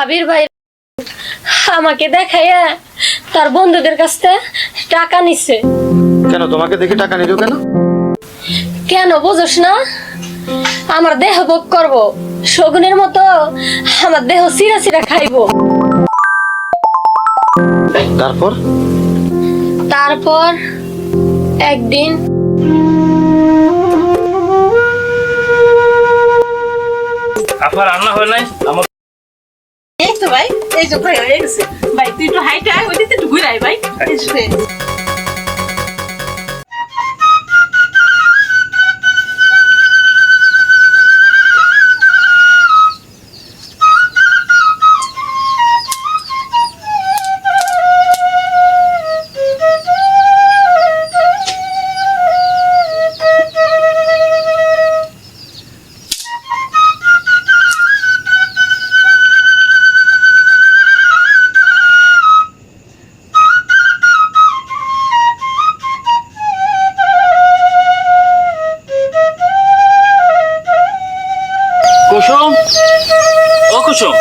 ভাবির ভাই আমাকে দেখাইয়া তার বন্ধুদের কাছ থেকে টাকা নিছে। কেন তোমাকে দেখে টাকা নিল কেন? কেন বুঝোস না? আমার দেহ ভোগ করবো, শগুনের মতো আমার দেহ চিরা চিরা খাইবো। তারপর তারপর একদিন আপনার রান্না হয় নাই? আমার এই তো ভাই, এই যে ভাই হয়ে গেছে। ভাই তুই একটু হাইটা ওই দিতে একটু ঘুরে আয় ভাই। এই যে কুসুম, ও কুসুম,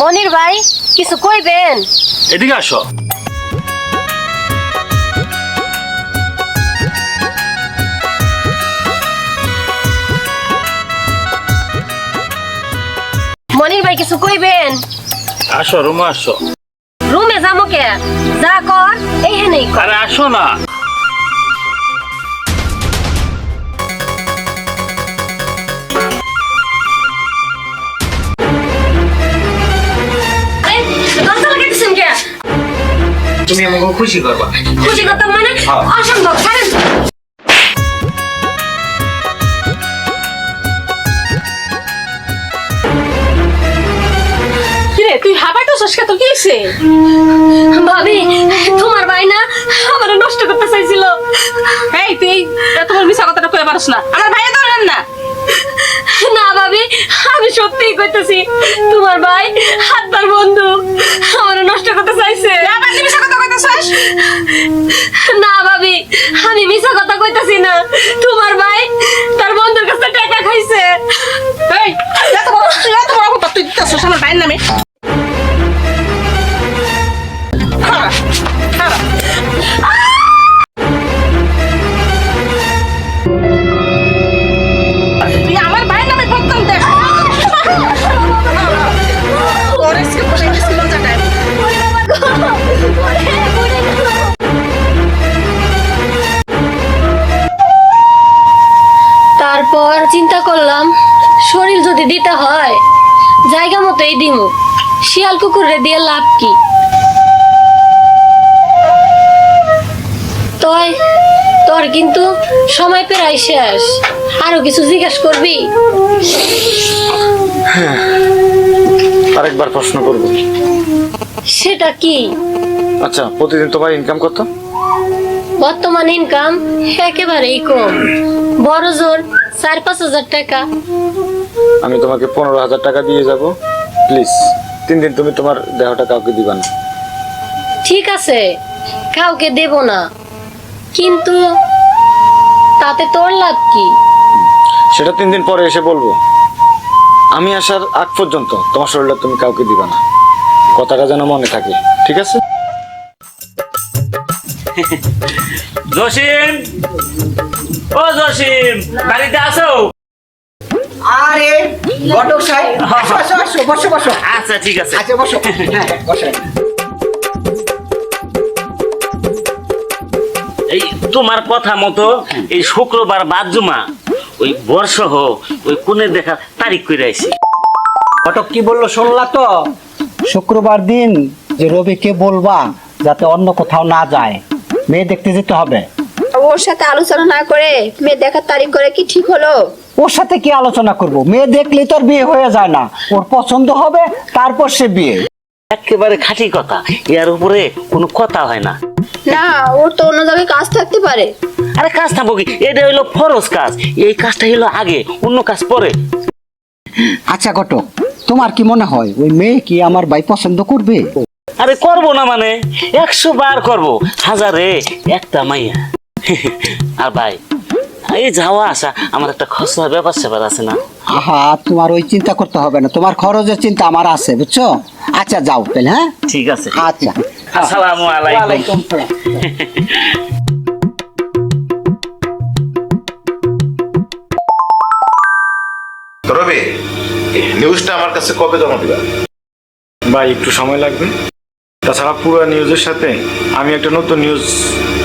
মনির ভাই কিছু কইবেন? এদিকে আসো। মনির ভাই কিছু কইবেন? আসো রুমে আসো। রুমে যাবো কে? যা কর এইখানেই কর। আরে আসো না। এই, দরজা লাগাইতেছেন কে? তুমি আমাকে খুশি করবা। খুশি করতাম মানে? অসম্ভব, ছাড়েন। কিরে তুই হাবাইতো সস্কা তো কি হইছে? ভাবি তোমার ভাই না আমার নষ্ট করতে চাইছিল। এই তুই তোমার মিছা কথাটা কইতে পারছ না। আমার ভাইয়া ধরেন না। না ভাবি, আমি সত্যিই কইতেছি, তোমার ভাই আর তার বন্ধু আমার নষ্ট করতে চাইছে। আবার তুই মিছা কথা কইতেছস? না ভাবি, আমি মিছা কথা কইতাছি না, তোমার ভাই তার বন্ধুর কাছে টাকা খাইছে। এই এত বড় কথা তুই দিতেছস আমার ভাইয়ের নামে? খারাপ, খারাপ। তুই আমার ভাইয়ের নামে বদনাম দেখ। ওর আজকে বসে গেছিল জায়গায়। তারপর চিন্তা করলাম, শরীর যদি দিতে হয় জায়গা মতোই দিমু, শিয়াল কুকুরে দিয়ে লাভ কি? তোর কিন্তু সময় প্রায় শেষ, আরো কিছু জিজ্ঞাসা করবি? আরেকবার প্রশ্ন করবো। সেটা কি? আচ্ছা, প্রতিদিন তোমার ইনকাম কত? বর্তমান ইনকাম একেবারেই কম, বড় জোর 4-5 হাজার টাকা। আমি তোমাকে 15,000 টাকা দিয়ে যাব, প্লিজ 3 দিন তুমি তোমার দেহটা কাউকে দিবা না। ঠিক আছে, কাউকে দেব না, কিন্তু তাতে তোর লাভ কি? সেটা 3 দিন পরে এসে বলবো। আমি আসার আগ পর্যন্ত তোমার শরীরটা তুমি কাউকে দিবা না, কথাটা যেন মনে থাকে, ঠিক আছে? জসিম, ও জসিম, বাড়িতে আসো। আরে ঘটক সাহেব, আসো আসো আসো, বসো বসো। আচ্ছা ঠিক আছে। আচ্ছা বসো, হ্যাঁ বসো। এই তোমার কথা মতো এই শুক্রবার বাদ জুমা ওই বর্ষহ ওই কোণে দেখা তারিখ করে আইছি। ঘটক কি বললো শুনলা তো? শুক্রবার দিন যে রবিকে বলবা যাতে অন্য কোথাও না যায়, মেয়ে দেখতে যেতে হবে। ওর সাথে আলোচনা না করে মেয়ে দেখার তারিখ করে কি ঠিক হলো? ওর সাথে কি আলোচনা করব? মেয়ে দেখলে তো আর বিয়ে হয়ে যায় না, ওর পছন্দ হবে তারপর সে বিয়ে। একেবারে খাঁটি কথা, এর উপরে কোনো কথা হয় না। না, ওর তো অন্য জায়গায় কাজ থাকতে পারে। আরে কাজ থাকবো কি, এটা হইলো ফরজ কাজ, এই কাজটা হইলো আগে, অন্য কাজ পরে। আচ্ছা ঘটক, তোমার কি মনে হয় ওই মেয়ে কি আমার ভাই পছন্দ করবে? আরে করবো না মানে 100 বার করবো, হাজারে একটা মাইয়া। আর ভাই এই যাওয়া আসা আমার একটা খসড়া ব্যাপার স্যাপার আছে না। আহা, তোমার ওই চিন্তা করতে হবে না, তোমার খরচের চিন্তা আমার আছে, বুঝছো? আচ্ছা যাও তাহলে, হ্যাঁ? ঠিক আছে। আচ্ছা, আসসালামু আলাইকুম। ওয়ালাইকুম সালাম। তো রবি, নিউজটা আমার কাছে কবে জমা দিবা? ভাই একটু সময় লাগবে। তাছাড়া পুরো নিউজের সাথে আমি একটা নতুন নিউজ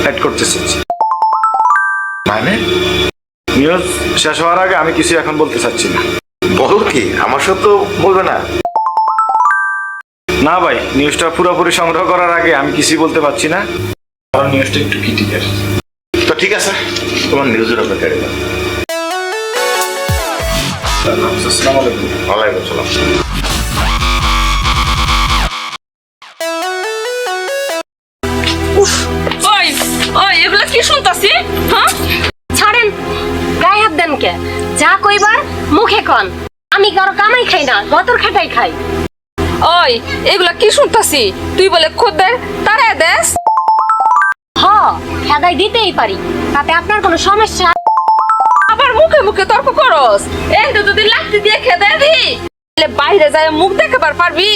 অ্যাড করতে চাচ্ছি। মানে নিউজ শেষ হওয়ার আগে আমি কিছু এখন বলতে চাচ্ছি না। বলো কি, আমার সাথে তো বলবে না? না ভাই, নিউজটা পুরোপুরি সংগ্রহ করার আগে আমি কিছুই বলতে পারছি না, কারণ নিউজটা একটু ক্রিটিক্যাল। তো ঠিক আছে, তোমার নিউজের অপেক্ষা দিলাম। আসসালামু আলাইকুম। ওয়ালাইকুম সালাম। ওই ওই এগুলা কি শুনতাছি? হ্যাঁ, ছাড়েন, গায়ে হাত দেন কে? যা কইবার মুখে কন। আমি কারো কামাই খাই না, গতর খাটাই খাই। ওই এগুলা কি শুনতাছি? তুই বলে খদ্দের তারা দেশ? হ, খেদাই দিতেই পারি, তাতে আপনার কোনো সমস্যা? আবার মুখে মুখে তর্ক করস? এইটা যদি লাঠি দিয়ে খেদে দি, তাহলে বাইরে যায় মুখ দেখাবার পারবি?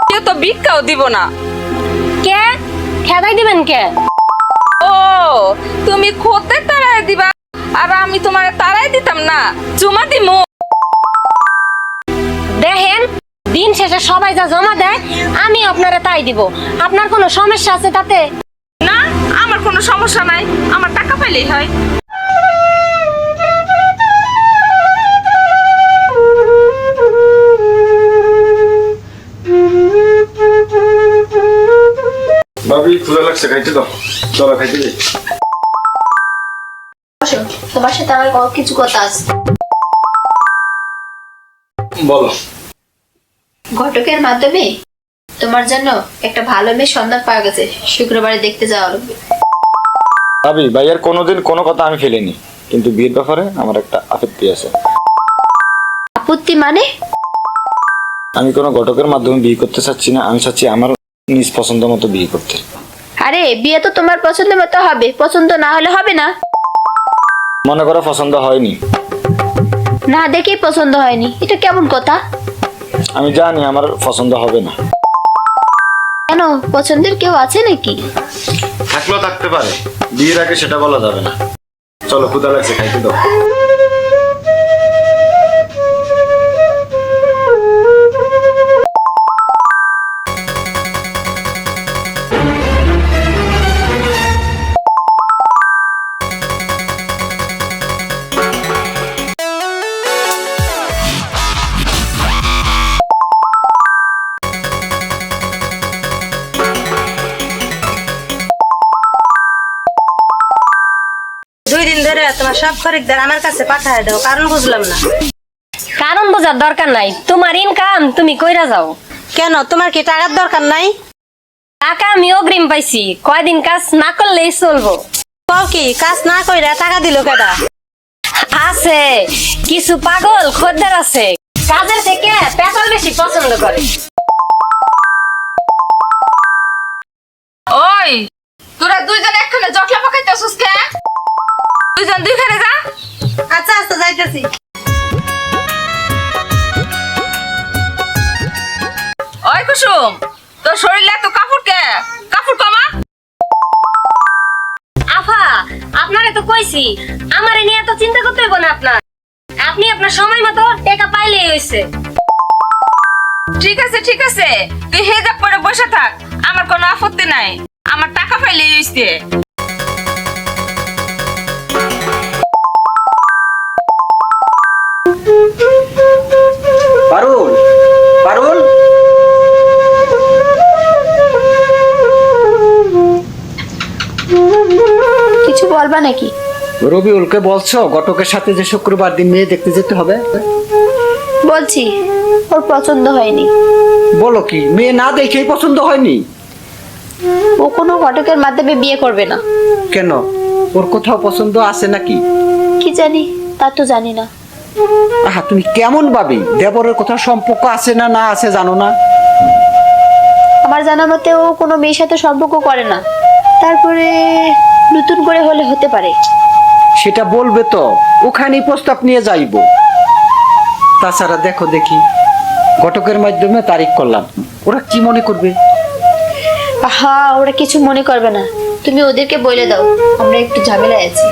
কেউ তো ভিক্ষাও দিব না। কে খেদাই দিবেন কে? ও, তুমি খদ্দের তারাই দিবা আর আমি তোমার তারাই দিতাম না, চুমা দিমু। দেখেন, দিন শেষে সবাই যা জমা দেয় আমি আপনারা তাই দিব। আপনার কোনো সমস্যা আছে তাতে? না, আমার কোনো সমস্যা নাই, আমার টাকা পাইলেই হয়। ভাবি ক্ষুধা লাগছে, খাইতে দাও। চলো খাইতে যাই। তোমার সাথে আমার কিছু কথা আছে। বলো। ঘটকের মাধ্যমে তোমার জন্য একটা ভালো মেয়ে সন্ধান পাওয়া গেছে, শুক্রবারে দেখতে যাওয়া লাগবে। ভাবি, ভাইয়ার কোনোদিন কোনো কথা আমি ফেলিনি, কিন্তু বিয়ের ব্যাপারে আমার একটা আপত্তি আছে। আপত্তি মানে? আমি কোনো ঘটকের মাধ্যমে বিয়ে করতে চাচ্ছি না, আমি চাচ্ছি আমার নিজ পছন্দ মতো বিয়ে করতে। আরে বিয়ে তো তোমার পছন্দের মতো হবে, পছন্দ না হলে হবে না। মনে করো পছন্দ হয়নি, না দেখেই পছন্দ হয়নি, এটা কেমন কথা? আমি জানি আমার পছন্দ হবে না। কেন, পছন্দের কেউ আছে নাকি? থাকলেও থাকতে পারে, বিয়ের আগে সেটা বলা যাবে না। চলো, ক্ষুধা লাগছে, খাইতে দাও। দুই দিন ধরে তোমার সব খরিদ্দার আমার কাছে পাঠায় দাও, কারণ বুঝলাম না। কারণ বোঝার দরকার নাই, তোমার ইনকাম তুমি কইরা যাও। কেন, তোমার কি টাকার দরকার নাই? টাকা আমি অগ্রিম পাইছি, কয়দিন কাজ না করলেই চলবো। কও কি, কাজ না কইরা টাকা দিল কেডা? আছে কিছু পাগল খদ্দের আছে, কাজের থেকে পেট্রোল বেশি পছন্দ করে। ওই তোরা দুইজন একখানে জটলা পাকাইতেছিস কে? দুইজন দুইখানে যা। আচ্ছা আচ্ছা, যাইতেছি। ওই কুসুম, তোর শরীরে এত কাপড় কে? কাপড় কমা। আফা, আপনারে তো কইছি আমারে নিয়ে এত চিন্তা করতে হইব না আপনার। আপনি আপনার সময় মতো টাকা পাইলেই হইছে। ঠিক আছে ঠিক আছে, তুই হেজাব পরে বসে থাক, আমার কোনো আপত্তি নাই, আমার টাকা পাইলেই হইছে। পারুল, পারুল, কিছু বলবা নাকি? রবিউলকে বলছো ঘটকের সাথে যে শুক্রবার দিন মেয়ে দেখতে যেতে হবে? বলছি, ওর পছন্দ হয়নি। বলো কি, মেয়ে না দেখেই পছন্দ হয়নি? ও কোনো ঘটকের মাধ্যমে বিয়ে করবে না। কেন, ওর কোথাও পছন্দ আছে নাকি? কি জানি, তা তো জানি না। আহা, তুমি কেমন ভাবি, দেবরের কোথাও সম্পর্ক আছে না না আছে জানো না? আমার জানা মতে ও কোনো মেয়ের সাথে সম্পর্ক করে না। তারপরে নতুন করে হলে হতে পারে। সেটা বলবে তো, ওখানেই প্রস্তাব নিয়ে যাইব। তাছাড়া দেখো দেখি, ঘটকের মাধ্যমে তারিখ করলাম, ওরা কি মনে করবে? হ্যাঁ, ওরা কিছু মনে করবে না, তুমি ওদেরকে বলে দাও আমরা একটু ঝামেলায় আছি।